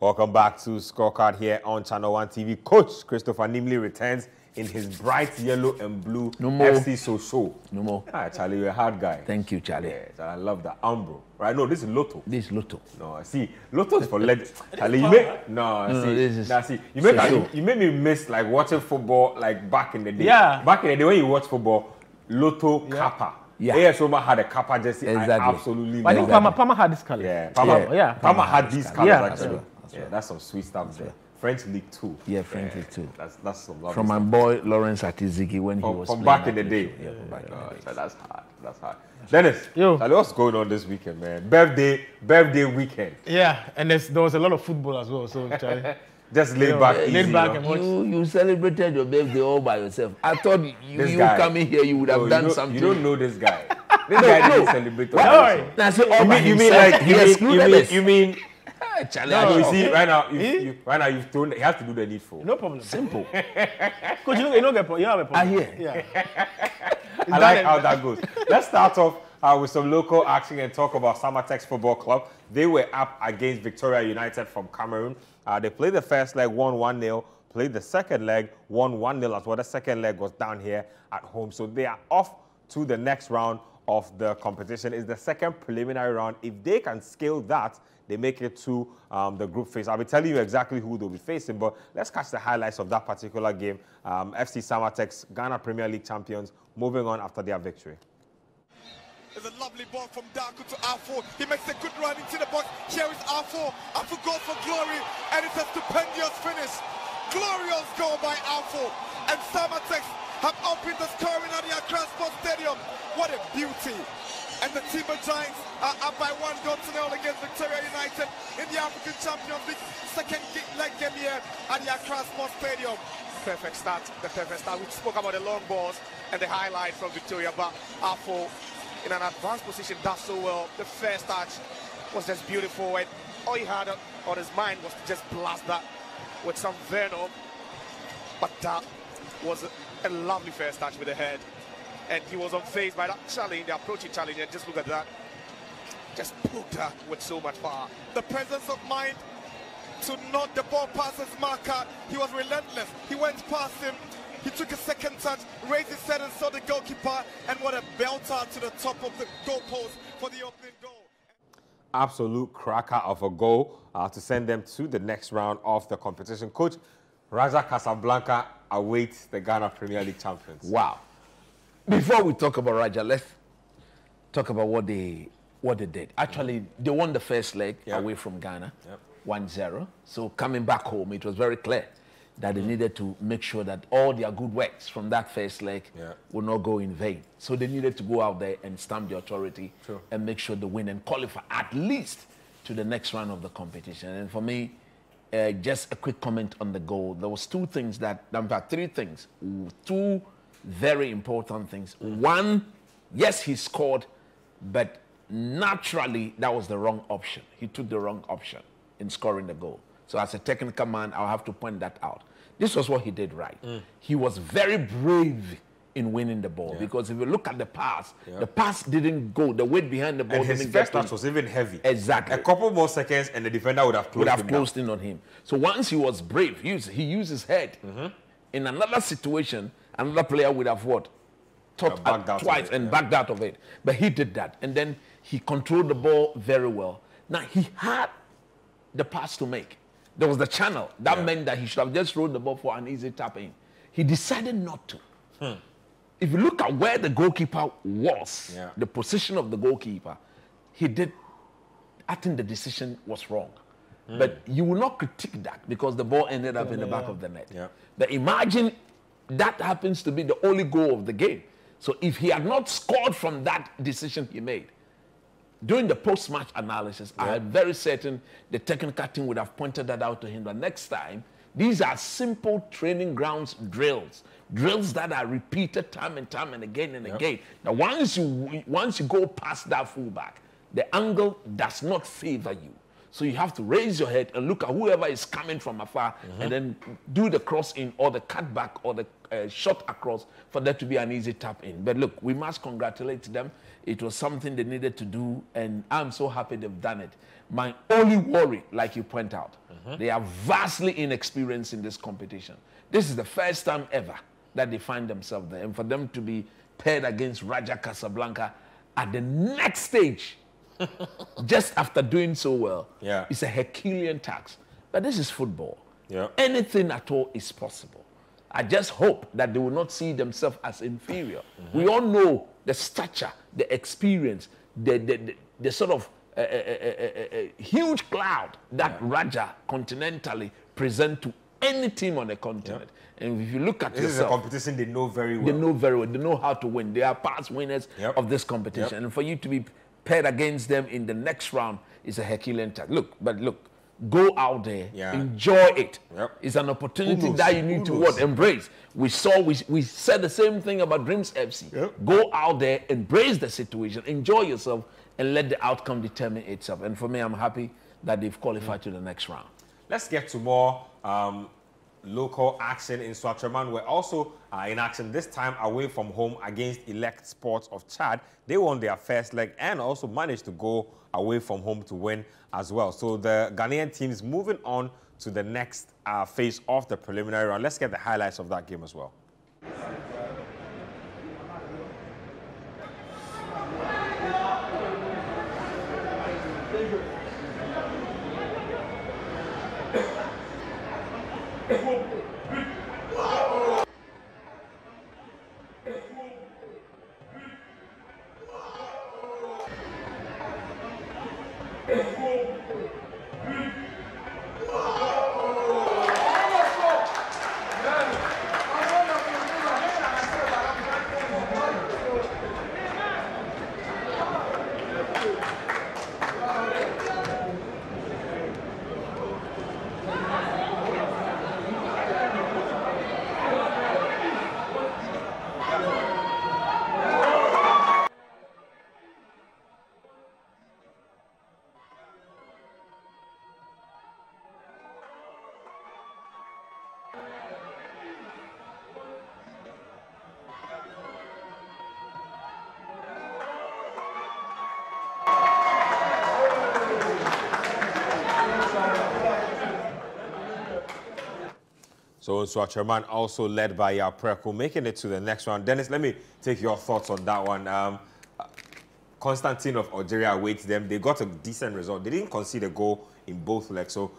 Welcome back to Scorecard here on Channel 1 TV. Coach Christopher Nimley returns in his bright yellow and blue FC So-So. No more. Ah, Charlie, you're a hard guy. Thank you, Charlie. Yes, I love that. Umbro. Right? No, this is Lotto. This is Lotto. No, see, Lotto is for legends. Charlie, you make... you made me miss, like, watching football, like, back in the day. Yeah. Back in the day when you watch football, Lotto Kappa. Yeah. AS Roma had a Kappa jersey. Exactly. I absolutely But I love think that. Parma had this color. Yeah, Parma had these colors actually. That's Yeah, that's some sweet stuff there. French League 2. Yeah, French League 2. That's some lovely From my stuff. boy Lawrence Atiziki when he was From playing back in the day. Yeah, from back in the day. So that's hard. That's hard. Dennis, Yo. Charlie, what's going on this weekend, man? Birthday weekend. Yeah, and there was a lot of football as well. So Just laid back, easy. laid back you and know? watch. You celebrated your birthday all by yourself. I thought This you guy. coming here, you would have done something. You don't know this guy. This guy didn't celebrate all by himself. Now, so all by You mean himself, like he excluded us. you mean Charlie, no, you I- see right now you've thrown he has to do the needful. No problem. simple. Coach, you don't have a problem. I hear. Yeah. I like how that goes. Let's start off with some local action and talk about Samartex Football Club. They were up against Victoria United from Cameroon. They played the first leg, won 1-0. Played the second leg, won 1-0 as well. The second leg was down here at home. So they are off to the next round of the competition. It's the second preliminary round. If they can scale that, they make it to the group phase. I'll be telling you exactly who they'll be facing, but let's catch the highlights of that particular game. FC Samartex, Ghana Premier League champions, moving on after their victory. There's a lovely ball from Darko to R4. He makes a good run into the box. Here is R4. R4 goes for glory, and it's a stupendous finish. Glorious goal by R4. And Samartex have opened the scoring at the Accra Sports Stadium. What a beauty. And the Timber Giants are up by 1-0 against Victoria United in the African Champions League second leg game here at the Accra Sports Stadium. Perfect start, the perfect start. We spoke about the long balls and the highlight from Victoria, but R4 in an advanced position does so well. The first touch was just beautiful, and all he had on his mind was to just blast that with some venom. But that was a lovely first touch with the head. And he was unfazed by that challenge, the approaching challenge, and just look at that. Just poked that with so much power. The presence of mind to knock the ball past his marker. He was relentless. He went past him. He took a second touch, raised his head and saw the goalkeeper, and what a belter to the top of the goalpost for the opening goal. Absolute cracker of a goal to send them to the next round of the competition. Coach, Raja Casablanca awaits the Ghana Premier League champions. Wow. Before we talk about Raja, let's talk about what they did. Actually, they won the first leg away from Ghana, 1-0. So coming back home, it was very clear that they needed to make sure that all their good works from that first leg would not go in vain. So they needed to go out there and stamp the authority and make sure they win and qualify at least to the next round of the competition. And for me, just a quick comment on the goal. There was three things, two very important things. One, yes, he scored, but naturally that was the wrong option. He took the wrong option in scoring the goal. So as a technical man, I'll have to point that out. This was what he did right. He was very brave in winning the ball because if you look at the pass didn't go. The weight behind the ball and his didn't first get touch was even heavy. Exactly. A couple more seconds and the defender would have closed in on him. So once he was brave, he used his head. In another situation, another player would have what? Twice and backed out of it. But he did that. And then he controlled the ball very well. Now, he had the pass to make. There was the channel. That meant that he should have just rolled the ball for an easy tap in. He decided not to. If you look at where the goalkeeper was, the position of the goalkeeper, I think the decision was wrong. But you will not critique that because the ball ended up in the back of the net. But imagine that happens to be the only goal of the game. So if he had not scored from that decision he made, during the post-match analysis, I am very certain the technical team would have pointed that out to him. But next time, these are simple training grounds drills that are repeated time and time and again and again. Now, once you go past that fullback, the angle does not favor you. So you have to raise your head and look at whoever is coming from afar and then do the cross in or the cutback or the shot across for that to be an easy tap in. But look, we must congratulate them. It was something they needed to do, and I'm so happy they've done it. My only worry, like you point out, they are vastly inexperienced in this competition. This is the first time ever that they find themselves there. And for them to be paired against Raja Casablanca at the next stage, just after doing so well, it's a Herculean task. But this is football. Anything at all is possible. I just hope that they will not see themselves as inferior. We all know the stature, the experience, the sort of huge cloud that Raja continentally present to any team on the continent. And if you look at this is a competition they know very well. They know very well. They know how to win. They are past winners of this competition. And for you to be paired against them in the next round is a Herculean task. Look, go out there, enjoy it. It's an opportunity that you need to embrace. We said the same thing about Dreams FC. Go out there, embrace the situation, enjoy yourself, and let the outcome determine itself. And for me, I'm happy that they've qualified to the next round. Let's get to more local action in Nsoatreman. We're also in action this time away from home against Elect Sports of Chad. They won their first leg and also managed to go away from home to win as well. So the Ghanaian team is moving on to the next phase of the preliminary round. Let's get the highlights of that game as well. So Nsoatreman also led by Yapreko, making it to the next round. Dennis, let me take your thoughts on that one. Constantine of Algeria awaits them. They got a decent result. They didn't concede a goal in both legs. So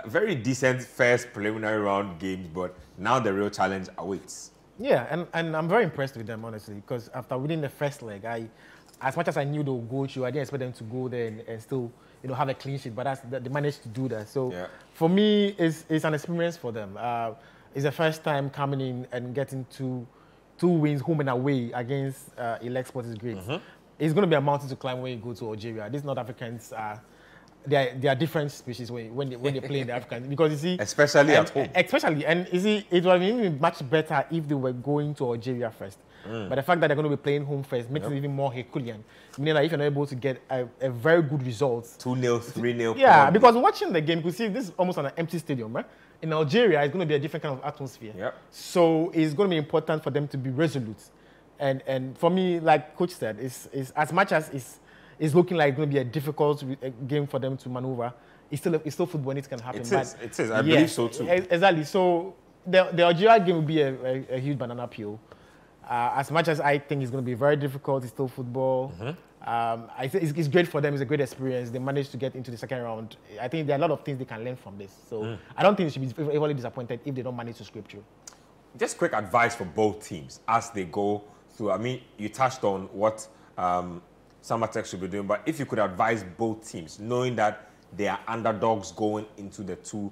very decent first preliminary round games, but now the real challenge awaits. Yeah, and I'm very impressed with them, honestly, because after winning the first leg, as much as I knew they would go through, I didn't expect them to go there and still, have a clean sheet, but they managed to do that. So for me, it's an experience for them. It's the first time coming in and getting two wins home and away against Elect Sports is great. It's going to be a mountain to climb when you go to Algeria. These North Africans they are different species when they play in the African, because you see, especially at home. Especially, and you see, it would have been much better if they were going to Algeria first. But the fact that they're going to be playing home first makes it even more Herculean. Meaning that if you're not able to get a very good result, 2-0, 3-0. Yeah, because watching the game, you see, this is almost an empty stadium, right? In Algeria, it's going to be a different kind of atmosphere. So it's going to be important for them to be resolute. And for me, like Coach said, it's as much as it's looking like it's going to be a difficult game for them to maneuver, it's still football and it can happen. It is. I believe so too. Exactly. So the Algeria game will be a huge banana peel. As much as I think it's going to be very difficult, it's still football. I think it's great for them. It's a great experience. They managed to get into the second round. I think there are a lot of things they can learn from this. So I don't think they should be overly disappointed if they don't manage to scrape through. Just quick advice for both teams as they go through. I mean, you touched on what Samartex should be doing, but if you could advise both teams, knowing that they are underdogs going into the two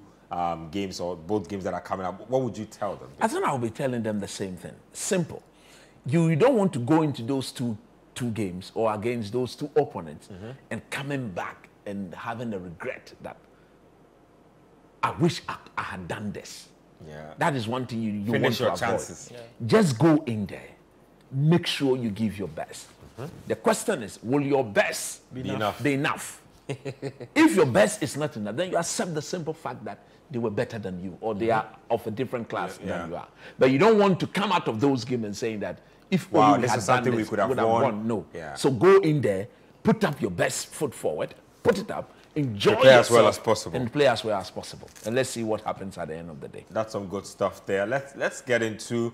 games or both games that are coming up, what would you tell them? I think I will be telling them the same thing. Simple. You don't want to go into those two games or against those two opponents and coming back and having a regret that I wish I had done this. That is one thing you want to avoid. Chances. Just go in there. Make sure you give your best. The question is, will your best be enough? If your best is not enough, then you accept the simple fact that they were better than you, or they are of a different class than you are. But you don't want to come out of those games and saying that if only we had done this, we could have won. No. Yeah. So go in there, put up your best foot forward, put it up, enjoy play as well as possible, and play as well as possible. And let's see what happens at the end of the day. That's some good stuff there. Let's get into